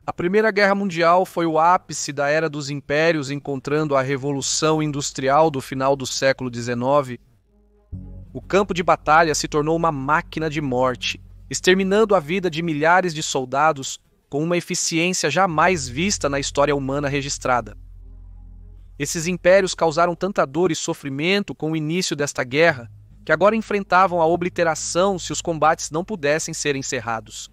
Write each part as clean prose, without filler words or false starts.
A Primeira Guerra Mundial foi o ápice da Era dos Impérios, encontrando a Revolução Industrial do final do século XIX. O campo de batalha se tornou uma máquina de morte, exterminando a vida de milhares de soldados com uma eficiência jamais vista na história humana registrada. Esses impérios causaram tanta dor e sofrimento com o início desta guerra, que agora enfrentavam a obliteração se os combates não pudessem ser encerrados.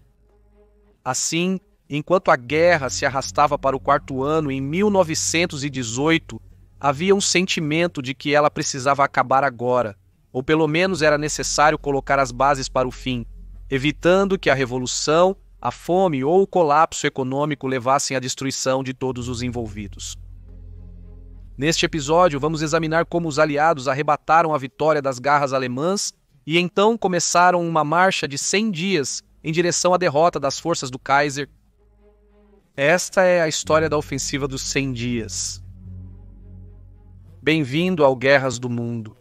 Assim, enquanto a guerra se arrastava para o quarto ano em 1918, havia um sentimento de que ela precisava acabar agora, ou pelo menos era necessário colocar as bases para o fim, evitando que a revolução, a fome ou o colapso econômico levassem à destruição de todos os envolvidos. Neste episódio, vamos examinar como os aliados arrebataram a vitória das garras alemãs e então começaram uma marcha de 100 dias em direção à derrota das forças do Kaiser. Esta é a história da ofensiva dos 100 dias. Bem-vindo ao Guerras do Mundo.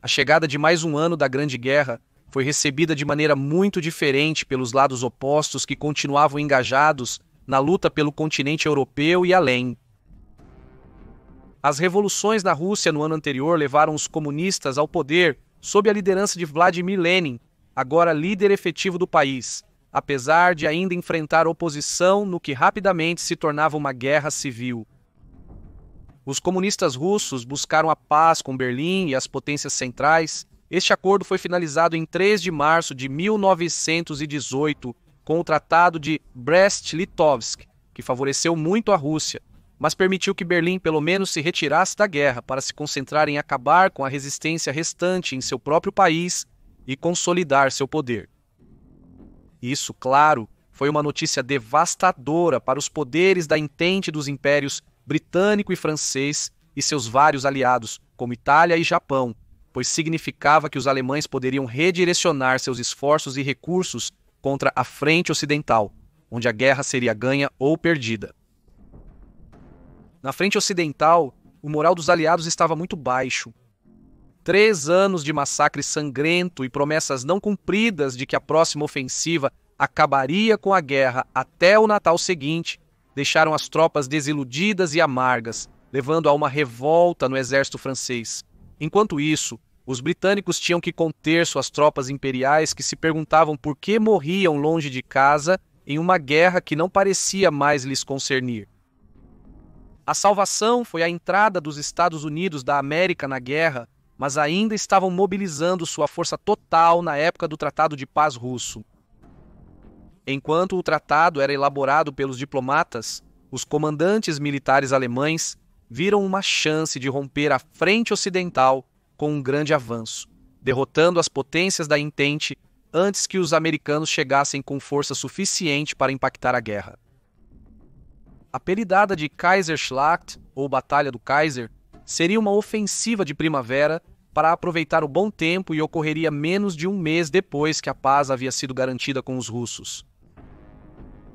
A chegada de mais um ano da Grande Guerra foi recebida de maneira muito diferente pelos lados opostos que continuavam engajados na luta pelo continente europeu e além. As revoluções na Rússia no ano anterior levaram os comunistas ao poder sob a liderança de Vladimir Lenin, agora líder efetivo do país, apesar de ainda enfrentar oposição no que rapidamente se tornava uma guerra civil. Os comunistas russos buscaram a paz com Berlim e as potências centrais. Este acordo foi finalizado em 3 de março de 1918 com o Tratado de Brest-Litovsk, que favoreceu muito a Rússia, mas permitiu que Berlim pelo menos se retirasse da guerra para se concentrar em acabar com a resistência restante em seu próprio país e consolidar seu poder. Isso, claro, foi uma notícia devastadora para os poderes da Entente dos impérios britânico e francês e seus vários aliados, como Itália e Japão, pois significava que os alemães poderiam redirecionar seus esforços e recursos contra a frente ocidental, onde a guerra seria ganha ou perdida. Na frente ocidental, o moral dos aliados estava muito baixo. 3 anos de massacre sangrento e promessas não cumpridas de que a próxima ofensiva acabaria com a guerra até o Natal seguinte deixaram as tropas desiludidas e amargas, levando a uma revolta no exército francês. Enquanto isso, os britânicos tinham que conter suas tropas imperiais que se perguntavam por que morriam longe de casa em uma guerra que não parecia mais lhes concernir. A salvação foi a entrada dos Estados Unidos da América na guerra, mas ainda estavam mobilizando sua força total na época do Tratado de Paz Russo. Enquanto o tratado era elaborado pelos diplomatas, os comandantes militares alemães viram uma chance de romper a frente ocidental com um grande avanço, derrotando as potências da Entente antes que os americanos chegassem com força suficiente para impactar a guerra. Apelidada de Kaiserschlacht, ou Batalha do Kaiser, seria uma ofensiva de primavera para aproveitar o bom tempo e ocorreria menos de um mês depois que a paz havia sido garantida com os russos.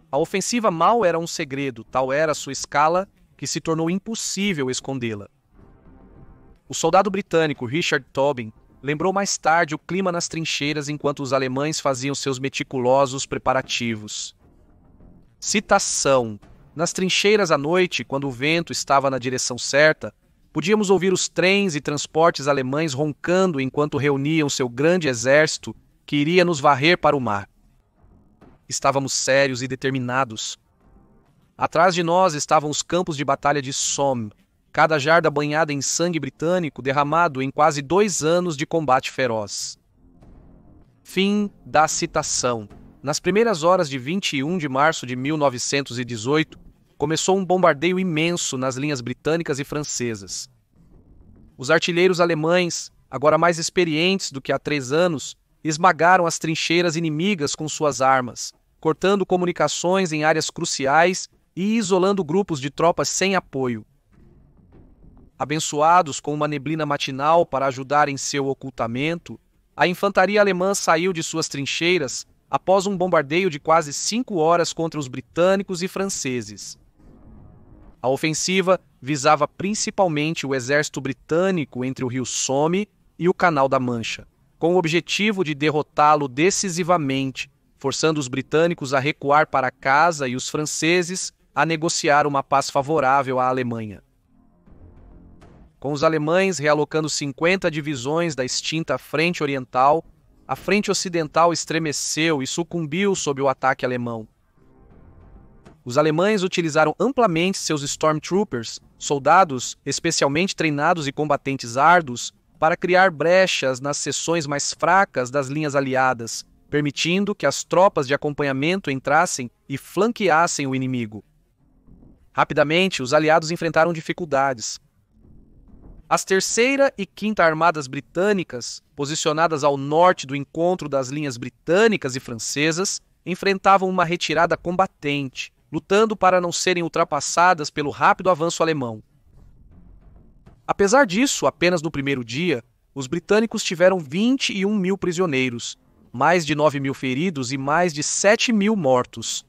A ofensiva mal era um segredo, tal era sua escala que se tornou impossível escondê-la. O soldado britânico Richard Tobin lembrou mais tarde o clima nas trincheiras enquanto os alemães faziam seus meticulosos preparativos. Citação: nas trincheiras à noite, quando o vento estava na direção certa, podíamos ouvir os trens e transportes alemães roncando enquanto reuniam seu grande exército que iria nos varrer para o mar. Estávamos sérios e determinados. Atrás de nós estavam os campos de batalha de Somme, cada jarda banhada em sangue britânico derramado em quase 2 anos de combate feroz. Fim da citação. Nas primeiras horas de 21 de março de 1918, começou um bombardeio imenso nas linhas britânicas e francesas. Os artilheiros alemães, agora mais experientes do que há 3 anos, esmagaram as trincheiras inimigas com suas armas, cortando comunicações em áreas cruciais e isolando grupos de tropas sem apoio. Abençoados com uma neblina matinal para ajudar em seu ocultamento, a infantaria alemã saiu de suas trincheiras após um bombardeio de quase 5 horas contra os britânicos e franceses. A ofensiva visava principalmente o exército britânico entre o rio Somme e o Canal da Mancha, com o objetivo de derrotá-lo decisivamente, forçando os britânicos a recuar para casa e os franceses a negociar uma paz favorável à Alemanha. Com os alemães realocando 50 divisões da extinta Frente Oriental, a Frente Ocidental estremeceu e sucumbiu sob o ataque alemão. Os alemães utilizaram amplamente seus Stormtroopers, soldados especialmente treinados e combatentes árduos, para criar brechas nas seções mais fracas das linhas aliadas, permitindo que as tropas de acompanhamento entrassem e flanqueassem o inimigo. Rapidamente, os aliados enfrentaram dificuldades. As Terceira e Quinta Armadas Britânicas, posicionadas ao norte do encontro das linhas britânicas e francesas, enfrentavam uma retirada combatente, lutando para não serem ultrapassadas pelo rápido avanço alemão. Apesar disso, apenas no primeiro dia, os britânicos tiveram 21 mil prisioneiros, mais de 9 mil feridos e mais de 7 mil mortos.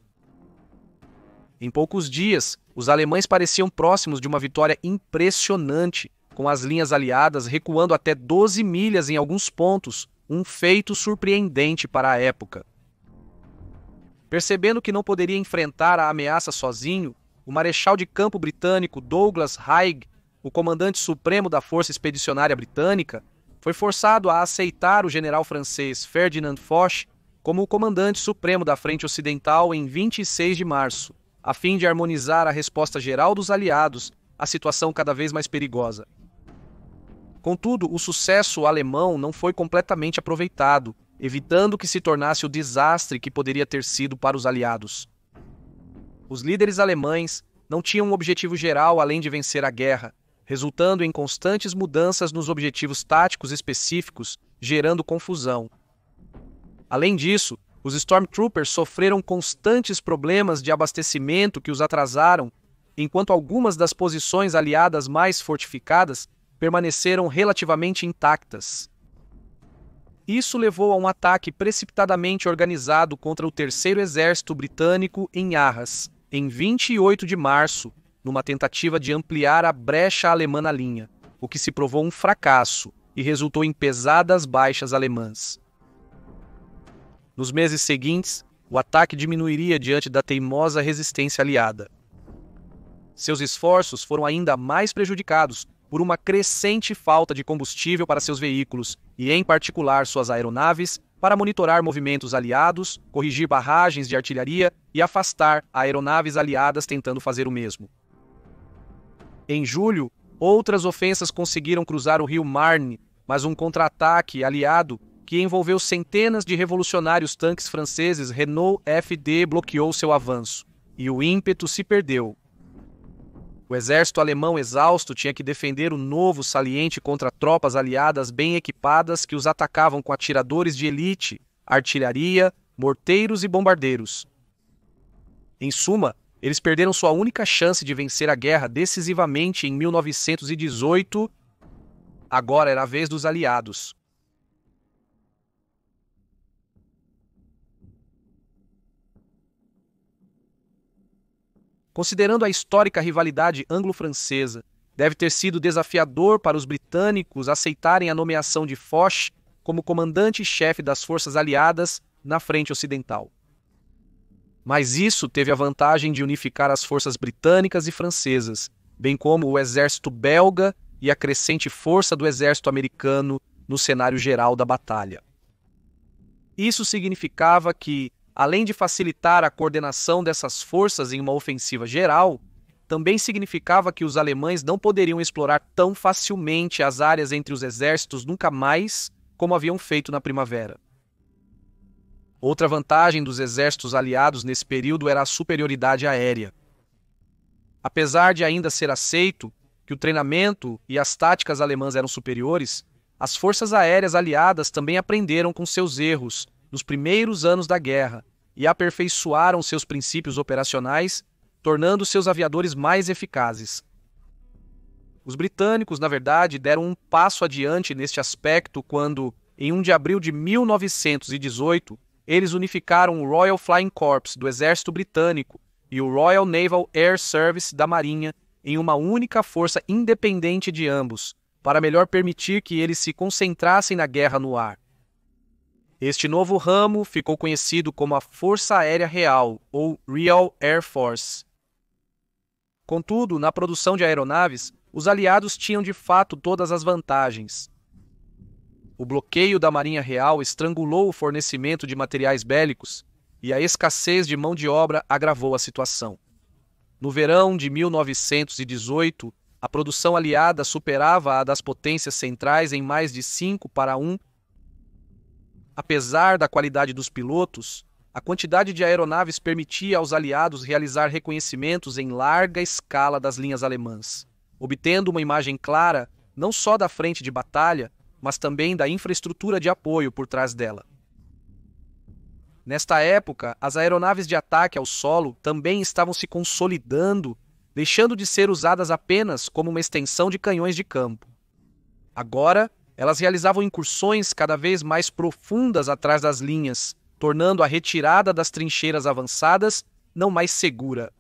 Em poucos dias, os alemães pareciam próximos de uma vitória impressionante, com as linhas aliadas recuando até 12 milhas em alguns pontos, um feito surpreendente para a época. Percebendo que não poderia enfrentar a ameaça sozinho, o marechal de campo britânico Douglas Haig, o comandante supremo da Força Expedicionária Britânica, foi forçado a aceitar o general francês Ferdinand Foch como o comandante supremo da Frente Ocidental em 26 de março, a fim de harmonizar a resposta geral dos aliados à situação cada vez mais perigosa. Contudo, o sucesso alemão não foi completamente aproveitado, evitando que se tornasse o desastre que poderia ter sido para os aliados. Os líderes alemães não tinham um objetivo geral além de vencer a guerra, resultando em constantes mudanças nos objetivos táticos específicos, gerando confusão. Além disso, os Stormtroopers sofreram constantes problemas de abastecimento que os atrasaram, enquanto algumas das posições aliadas mais fortificadas permaneceram relativamente intactas. Isso levou a um ataque precipitadamente organizado contra o Terceiro Exército Britânico em Arras, em 28 de março, numa tentativa de ampliar a brecha alemã na linha, o que se provou um fracasso e resultou em pesadas baixas alemãs. Nos meses seguintes, o ataque diminuiria diante da teimosa resistência aliada. Seus esforços foram ainda mais prejudicados por uma crescente falta de combustível para seus veículos e, em particular, suas aeronaves, para monitorar movimentos aliados, corrigir barragens de artilharia e afastar aeronaves aliadas tentando fazer o mesmo. Em julho, outras ofensas conseguiram cruzar o rio Marne, mas um contra-ataque aliado que envolveu centenas de revolucionários tanques franceses Renault FD bloqueou seu avanço, e o ímpeto se perdeu. O exército alemão exausto tinha que defender o novo saliente contra tropas aliadas bem equipadas que os atacavam com atiradores de elite, artilharia, morteiros e bombardeiros. Em suma, eles perderam sua única chance de vencer a guerra decisivamente em 1918. Agora era a vez dos aliados. Considerando a histórica rivalidade anglo-francesa, deve ter sido desafiador para os britânicos aceitarem a nomeação de Foch como comandante-chefe das forças aliadas na frente ocidental. Mas isso teve a vantagem de unificar as forças britânicas e francesas, bem como o exército belga e a crescente força do exército americano no cenário geral da batalha. Isso significava que, além de facilitar a coordenação dessas forças em uma ofensiva geral, também significava que os alemães não poderiam explorar tão facilmente as áreas entre os exércitos nunca mais como haviam feito na primavera. Outra vantagem dos exércitos aliados nesse período era a superioridade aérea. Apesar de ainda ser aceito que o treinamento e as táticas alemãs eram superiores, as forças aéreas aliadas também aprenderam com seus erros nos primeiros anos da guerra e aperfeiçoaram seus princípios operacionais, tornando seus aviadores mais eficazes. Os britânicos, na verdade, deram um passo adiante neste aspecto quando, em 1 de abril de 1918, eles unificaram o Royal Flying Corps do Exército Britânico e o Royal Naval Air Service da Marinha em uma única força independente de ambos, para melhor permitir que eles se concentrassem na guerra no ar. Este novo ramo ficou conhecido como a Força Aérea Real, ou Real Air Force. Contudo, na produção de aeronaves, os aliados tinham de fato todas as vantagens. O bloqueio da Marinha Real estrangulou o fornecimento de materiais bélicos e a escassez de mão de obra agravou a situação. No verão de 1918, a produção aliada superava a das potências centrais em mais de 5-1. Apesar da qualidade dos pilotos, a quantidade de aeronaves permitia aos aliados realizar reconhecimentos em larga escala das linhas alemãs, obtendo uma imagem clara não só da frente de batalha, mas também da infraestrutura de apoio por trás dela. Nesta época, as aeronaves de ataque ao solo também estavam se consolidando, deixando de ser usadas apenas como uma extensão de canhões de campo. Agora, elas realizavam incursões cada vez mais profundas atrás das linhas, tornando a retirada das trincheiras avançadas não mais segura.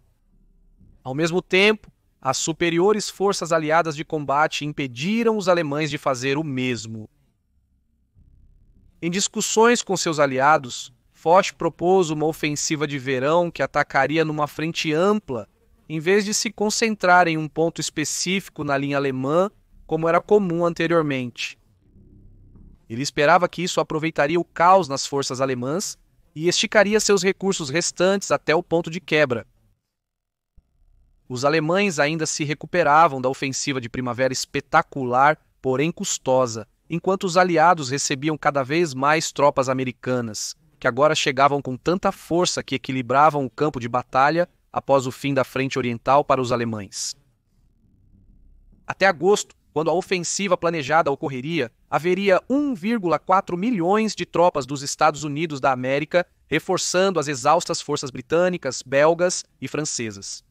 Ao mesmo tempo, as superiores forças aliadas de combate impediram os alemães de fazer o mesmo. Em discussões com seus aliados, Foch propôs uma ofensiva de verão que atacaria numa frente ampla, em vez de se concentrar em um ponto específico na linha alemã, como era comum anteriormente. Ele esperava que isso aproveitaria o caos nas forças alemãs e esticaria seus recursos restantes até o ponto de quebra. Os alemães ainda se recuperavam da ofensiva de primavera espetacular, porém custosa, enquanto os aliados recebiam cada vez mais tropas americanas, que agora chegavam com tanta força que equilibravam o campo de batalha após o fim da frente oriental para os alemães. Até agosto, quando a ofensiva planejada ocorreria, haveria 1,4 milhões de tropas dos Estados Unidos da América, reforçando as exaustas forças britânicas, belgas e francesas.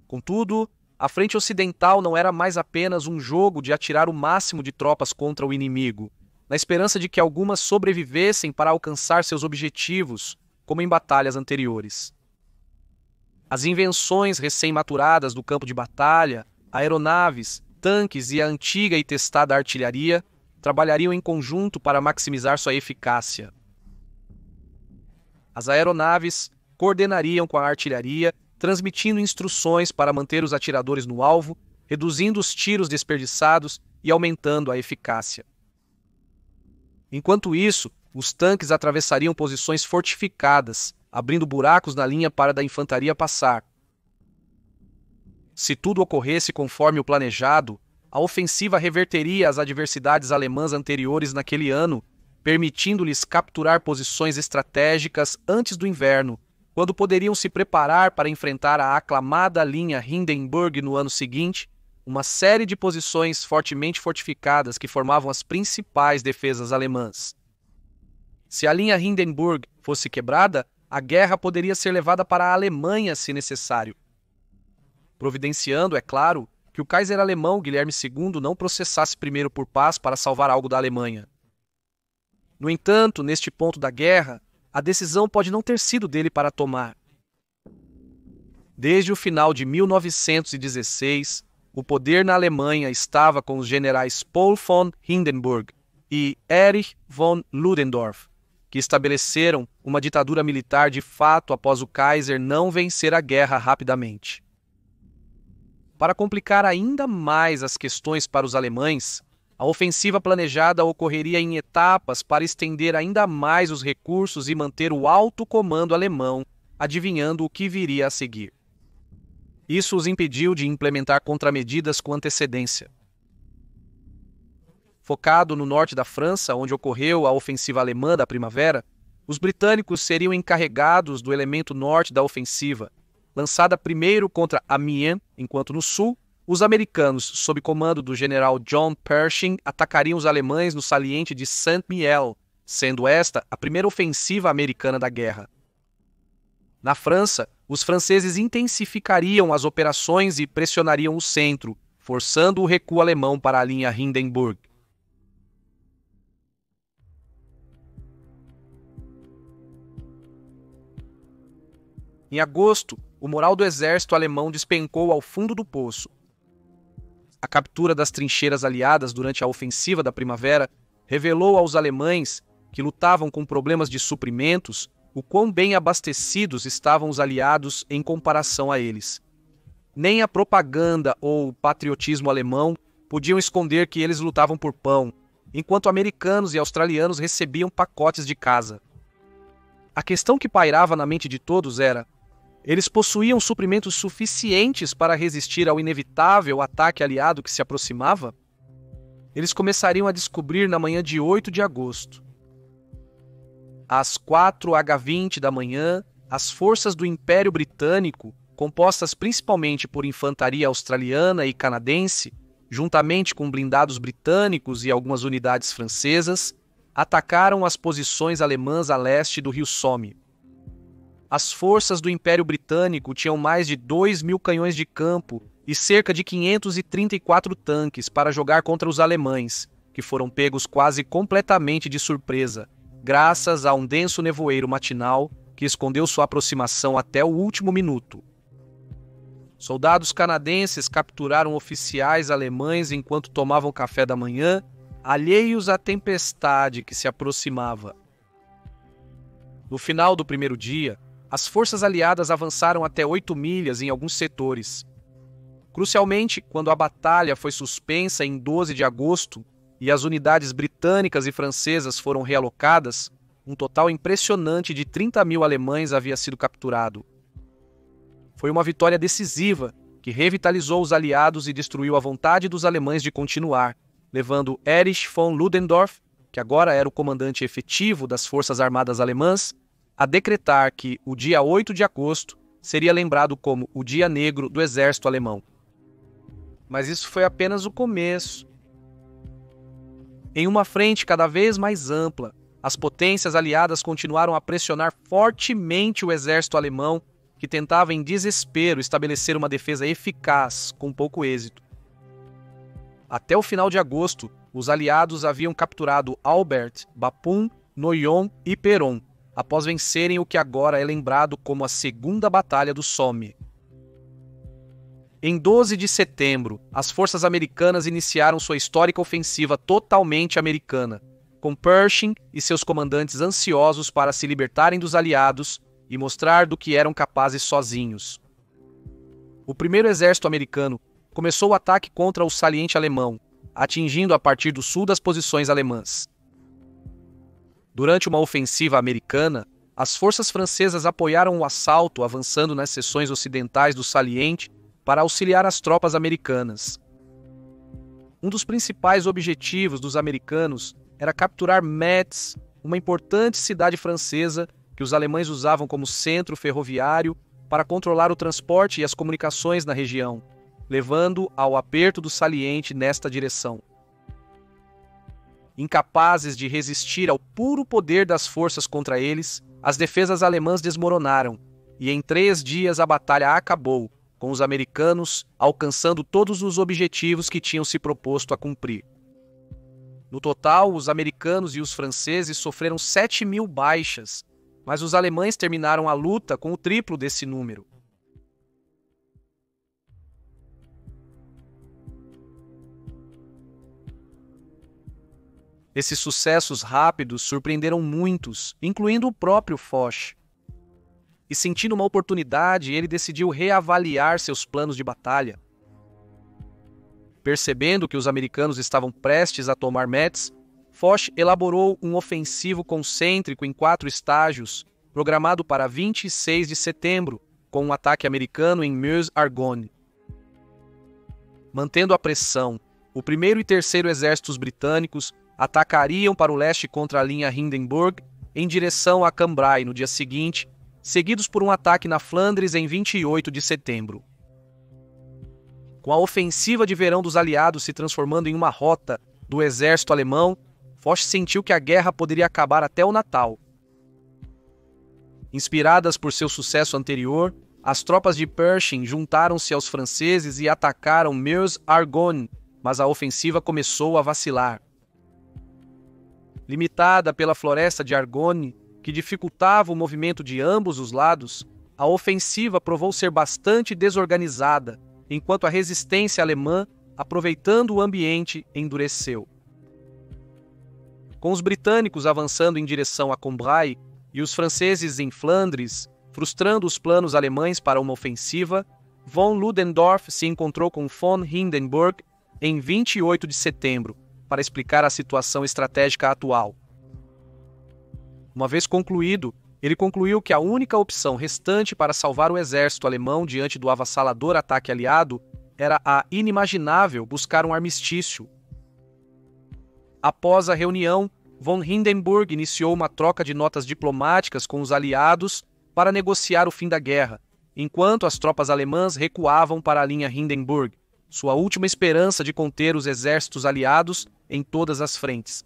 Contudo, a frente ocidental não era mais apenas um jogo de atirar o máximo de tropas contra o inimigo, na esperança de que algumas sobrevivessem para alcançar seus objetivos, como em batalhas anteriores. As invenções recém-maturadas do campo de batalha, aeronaves, tanques e a antiga e testada artilharia trabalhariam em conjunto para maximizar sua eficácia. As aeronaves coordenariam com a artilharia, transmitindo instruções para manter os atiradores no alvo, reduzindo os tiros desperdiçados e aumentando a eficácia. Enquanto isso, os tanques atravessariam posições fortificadas, abrindo buracos na linha para da infantaria passar. Se tudo ocorresse conforme o planejado, a ofensiva reverteria as adversidades alemãs anteriores naquele ano, permitindo-lhes capturar posições estratégicas antes do inverno, quando poderiam se preparar para enfrentar a aclamada linha Hindenburg no ano seguinte, uma série de posições fortemente fortificadas que formavam as principais defesas alemãs. Se a linha Hindenburg fosse quebrada, a guerra poderia ser levada para a Alemanha se necessário, providenciando, é claro, que o Kaiser alemão Guilherme II não processasse primeiro por paz para salvar algo da Alemanha. No entanto, neste ponto da guerra, a decisão pode não ter sido dele para tomar. Desde o final de 1916, o poder na Alemanha estava com os generais Paul von Hindenburg e Erich von Ludendorff, que estabeleceram uma ditadura militar de fato após o Kaiser não vencer a guerra rapidamente. Para complicar ainda mais as questões para os alemães, a ofensiva planejada ocorreria em etapas para estender ainda mais os recursos e manter o alto comando alemão adivinhando o que viria a seguir. Isso os impediu de implementar contramedidas com antecedência. Focado no norte da França, onde ocorreu a ofensiva alemã da primavera, os britânicos seriam encarregados do elemento norte da ofensiva, lançada primeiro contra Amiens, enquanto no sul, os americanos, sob comando do general John Pershing, atacariam os alemães no saliente de Saint-Mihiel, sendo esta a primeira ofensiva americana da guerra. Na França, os franceses intensificariam as operações e pressionariam o centro, forçando o recuo alemão para a linha Hindenburg. Em agosto, o moral do exército alemão despencou ao fundo do poço. A captura das trincheiras aliadas durante a ofensiva da primavera revelou aos alemães que lutavam com problemas de suprimentos, o quão bem abastecidos estavam os aliados em comparação a eles. Nem a propaganda ou o patriotismo alemão podiam esconder que eles lutavam por pão, enquanto americanos e australianos recebiam pacotes de casa. A questão que pairava na mente de todos era: eles possuíam suprimentos suficientes para resistir ao inevitável ataque aliado que se aproximava? Eles começariam a descobrir na manhã de 8 de agosto. Às 4h20 da manhã, as forças do Império Britânico, compostas principalmente por infantaria australiana e canadense, juntamente com blindados britânicos e algumas unidades francesas, atacaram as posições alemãs a leste do rio Somme. As forças do Império Britânico tinham mais de 2.000 canhões de campo e cerca de 534 tanques para jogar contra os alemães, que foram pegos quase completamente de surpresa, graças a um denso nevoeiro matinal que escondeu sua aproximação até o último minuto. Soldados canadenses capturaram oficiais alemães enquanto tomavam café da manhã, alheios à tempestade que se aproximava. No final do primeiro dia, as forças aliadas avançaram até 8 milhas em alguns setores. Crucialmente, quando a batalha foi suspensa em 12 de agosto e as unidades britânicas e francesas foram realocadas, um total impressionante de 30.000 alemães havia sido capturado. Foi uma vitória decisiva que revitalizou os aliados e destruiu a vontade dos alemães de continuar, levando Erich von Ludendorff, que agora era o comandante efetivo das Forças Armadas Alemãs, a decretar que o dia 8 de agosto seria lembrado como o Dia Negro do Exército Alemão. Mas isso foi apenas o começo. Em uma frente cada vez mais ampla, as potências aliadas continuaram a pressionar fortemente o exército alemão, que tentava em desespero estabelecer uma defesa eficaz, com pouco êxito. Até o final de agosto, os aliados haviam capturado Albert, Bapun, Noyon e Peron, após vencerem o que agora é lembrado como a Segunda Batalha do Somme. Em 12 de setembro, as forças americanas iniciaram sua histórica ofensiva totalmente americana, com Pershing e seus comandantes ansiosos para se libertarem dos aliados e mostrar do que eram capazes sozinhos. O primeiro exército americano começou o ataque contra o saliente alemão, atingindo a partir do sul das posições alemãs. Durante uma ofensiva americana, as forças francesas apoiaram o assalto, avançando nas seções ocidentais do saliente para auxiliar as tropas americanas. Um dos principais objetivos dos americanos era capturar Metz, uma importante cidade francesa que os alemães usavam como centro ferroviário para controlar o transporte e as comunicações na região, levando ao aperto do saliente nesta direção. Incapazes de resistir ao puro poder das forças contra eles, as defesas alemãs desmoronaram, e em 3 dias a batalha acabou, com os americanos alcançando todos os objetivos que tinham se proposto a cumprir. No total, os americanos e os franceses sofreram 7.000 baixas, mas os alemães terminaram a luta com o triplo desse número. Esses sucessos rápidos surpreenderam muitos, incluindo o próprio Foch. E sentindo uma oportunidade, ele decidiu reavaliar seus planos de batalha. Percebendo que os americanos estavam prestes a tomar Metz, Foch elaborou um ofensivo concêntrico em 4 estágios, programado para 26 de setembro, com um ataque americano em Meuse-Argonne. Mantendo a pressão, o primeiro e terceiro exércitos britânicos atacariam para o leste contra a linha Hindenburg, em direção a Cambrai no dia seguinte, seguidos por um ataque na Flandres em 28 de setembro. Com a ofensiva de verão dos aliados se transformando em uma rota do exército alemão, Foch sentiu que a guerra poderia acabar até o Natal. Inspiradas por seu sucesso anterior, as tropas de Pershing juntaram-se aos franceses e atacaram Meuse-Argonne, mas a ofensiva começou a vacilar. Limitada pela floresta de Argonne, que dificultava o movimento de ambos os lados, a ofensiva provou ser bastante desorganizada, enquanto a resistência alemã, aproveitando o ambiente, endureceu. Com os britânicos avançando em direção a Cambrai e os franceses em Flandres, frustrando os planos alemães para uma ofensiva, von Ludendorff se encontrou com von Hindenburg em 28 de setembro para explicar a situação estratégica atual. Uma vez concluído, ele concluiu que a única opção restante para salvar o exército alemão diante do avassalador ataque aliado era a inimaginável buscar um armistício. Após a reunião, von Hindenburg iniciou uma troca de notas diplomáticas com os aliados para negociar o fim da guerra, enquanto as tropas alemãs recuavam para a linha Hindenburg, sua última esperança de conter os exércitos aliados em todas as frentes.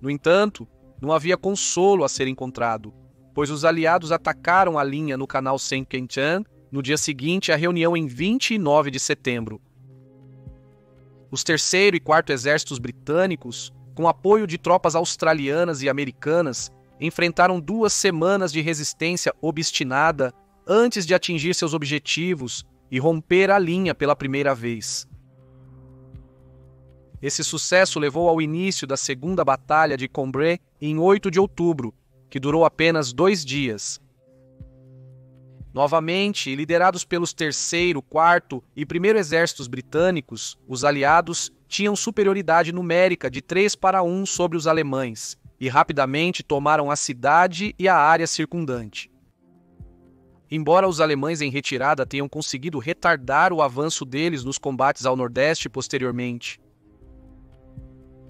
No entanto, não havia consolo a ser encontrado, pois os aliados atacaram a linha no canal Saint-Quentin no dia seguinte à reunião em 29 de setembro. Os terceiro e quarto exércitos britânicos, com apoio de tropas australianas e americanas, enfrentaram 2 semanas de resistência obstinada antes de atingir seus objetivos e romper a linha pela primeira vez. Esse sucesso levou ao início da Segunda Batalha de Cambrai em 8 de outubro, que durou apenas 2 dias. Novamente, liderados pelos terceiro, quarto e primeiro exércitos britânicos, os aliados tinham superioridade numérica de 3-1 sobre os alemães e rapidamente tomaram a cidade e a área circundante. Embora os alemães em retirada tenham conseguido retardar o avanço deles nos combates ao nordeste posteriormente.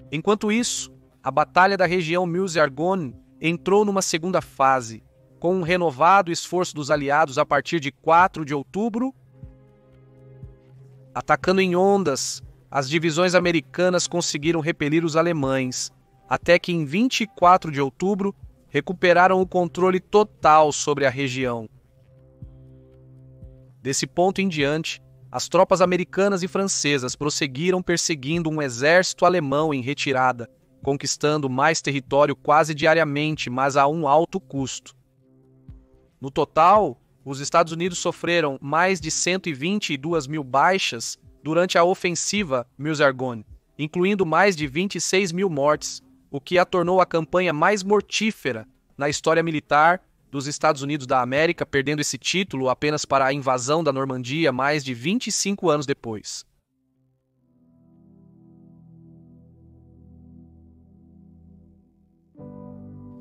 Enquanto isso, a Batalha da região Meuse-Argonne entrou numa segunda fase, com um renovado esforço dos aliados a partir de 4 de outubro. Atacando em ondas, as divisões americanas conseguiram repelir os alemães, até que em 24 de outubro recuperaram o controle total sobre a região. Desse ponto em diante, as tropas americanas e francesas prosseguiram perseguindo um exército alemão em retirada, conquistando mais território quase diariamente, mas a um alto custo. No total, os Estados Unidos sofreram mais de 122 mil baixas durante a ofensiva Meuse-Argonne, incluindo mais de 26 mil mortes, o que a tornou a campanha mais mortífera na história militar dos Estados Unidos da América, perdendo esse título apenas para a invasão da Normandia mais de 25 anos depois.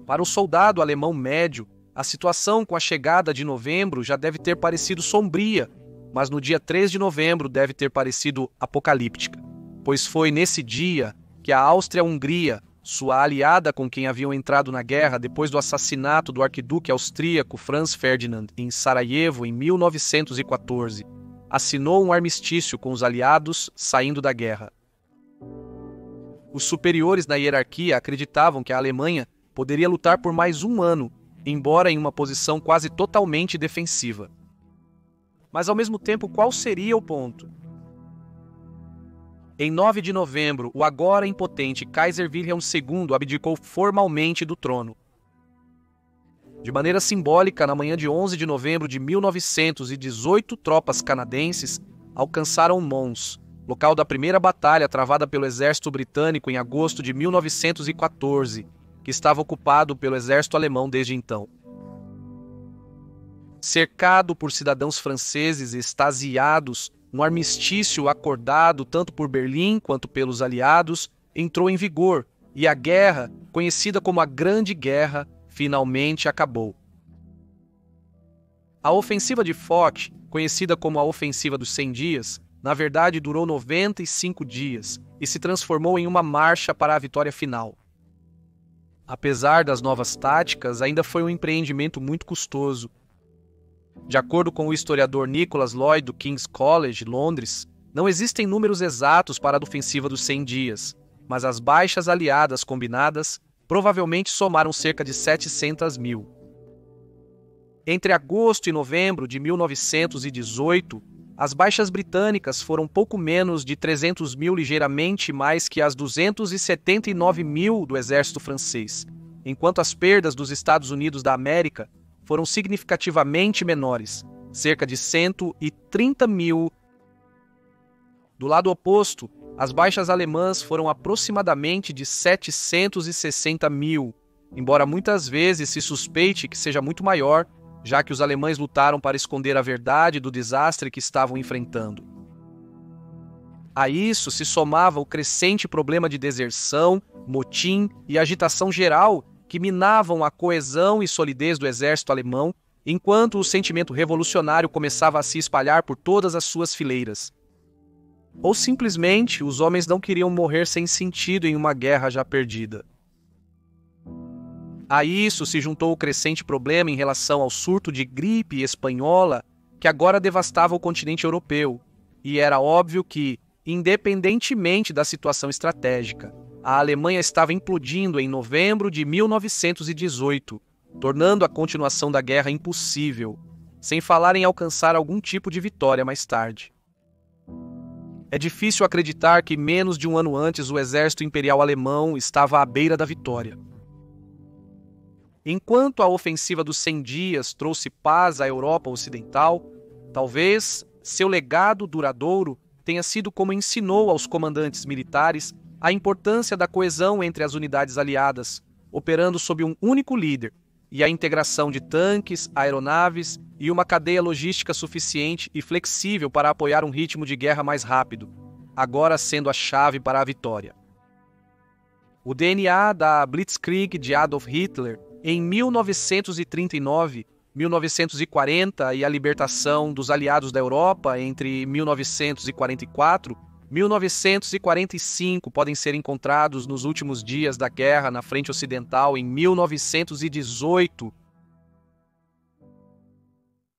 Para o soldado alemão médio, a situação com a chegada de novembro já deve ter parecido sombria, mas no dia 3 de novembro deve ter parecido apocalíptica, pois foi nesse dia que a Áustria-Hungria, sua aliada com quem haviam entrado na guerra depois do assassinato do arquiduque austríaco Franz Ferdinand em Sarajevo em 1914, assinou um armistício com os aliados saindo da guerra. Os superiores na hierarquia acreditavam que a Alemanha poderia lutar por mais um ano, embora em uma posição quase totalmente defensiva. Mas ao mesmo tempo, qual seria o ponto? Em 9 de novembro, o agora impotente Kaiser Wilhelm II abdicou formalmente do trono. De maneira simbólica, na manhã de 11 de novembro de 1918, tropas canadenses alcançaram Mons, local da primeira batalha travada pelo exército britânico em agosto de 1914, que estava ocupado pelo exército alemão desde então. Cercado por cidadãos franceses extasiados, um armistício acordado tanto por Berlim quanto pelos aliados entrou em vigor e a guerra, conhecida como a Grande Guerra, finalmente acabou. A ofensiva de Foch, conhecida como a Ofensiva dos 100 Dias, na verdade durou 95 dias e se transformou em uma marcha para a vitória final. Apesar das novas táticas, ainda foi um empreendimento muito custoso. De acordo com o historiador Nicholas Lloyd do King's College, Londres, não existem números exatos para a ofensiva dos 100 dias, mas as baixas aliadas combinadas provavelmente somaram cerca de 700 mil. Entre agosto e novembro de 1918, as baixas britânicas foram pouco menos de 300 mil, ligeiramente mais que as 279 mil do exército francês, enquanto as perdas dos Estados Unidos da América foram significativamente menores, cerca de 130 mil. Do lado oposto, As baixas alemãs foram aproximadamente de 760 mil, embora muitas vezes se suspeite que seja muito maior, já que os alemães lutaram para esconder a verdade do desastre que estavam enfrentando. A isso se somava o crescente problema de deserção, motim e agitação geral que minavam a coesão e solidez do exército alemão, enquanto o sentimento revolucionário começava a se espalhar por todas as suas fileiras. Ou simplesmente os homens não queriam morrer sem sentido em uma guerra já perdida. A isso se juntou o crescente problema em relação ao surto de gripe espanhola que agora devastava o continente europeu, e era óbvio que, independentemente da situação estratégica, a Alemanha estava implodindo em novembro de 1918, tornando a continuação da guerra impossível, sem falar em alcançar algum tipo de vitória mais tarde. É difícil acreditar que menos de um ano antes o exército imperial alemão estava à beira da vitória. Enquanto a ofensiva dos 100 dias trouxe paz à Europa Ocidental, talvez seu legado duradouro tenha sido como ensinou aos comandantes militares a importância da coesão entre as unidades aliadas, operando sob um único líder, e a integração de tanques, aeronaves e uma cadeia logística suficiente e flexível para apoiar um ritmo de guerra mais rápido, agora sendo a chave para a vitória. O DNA da Blitzkrieg de Adolf Hitler em 1939, 1940 e a libertação dos aliados da Europa entre 1944 e 1945 podem ser encontrados nos últimos dias da guerra na frente ocidental em 1918,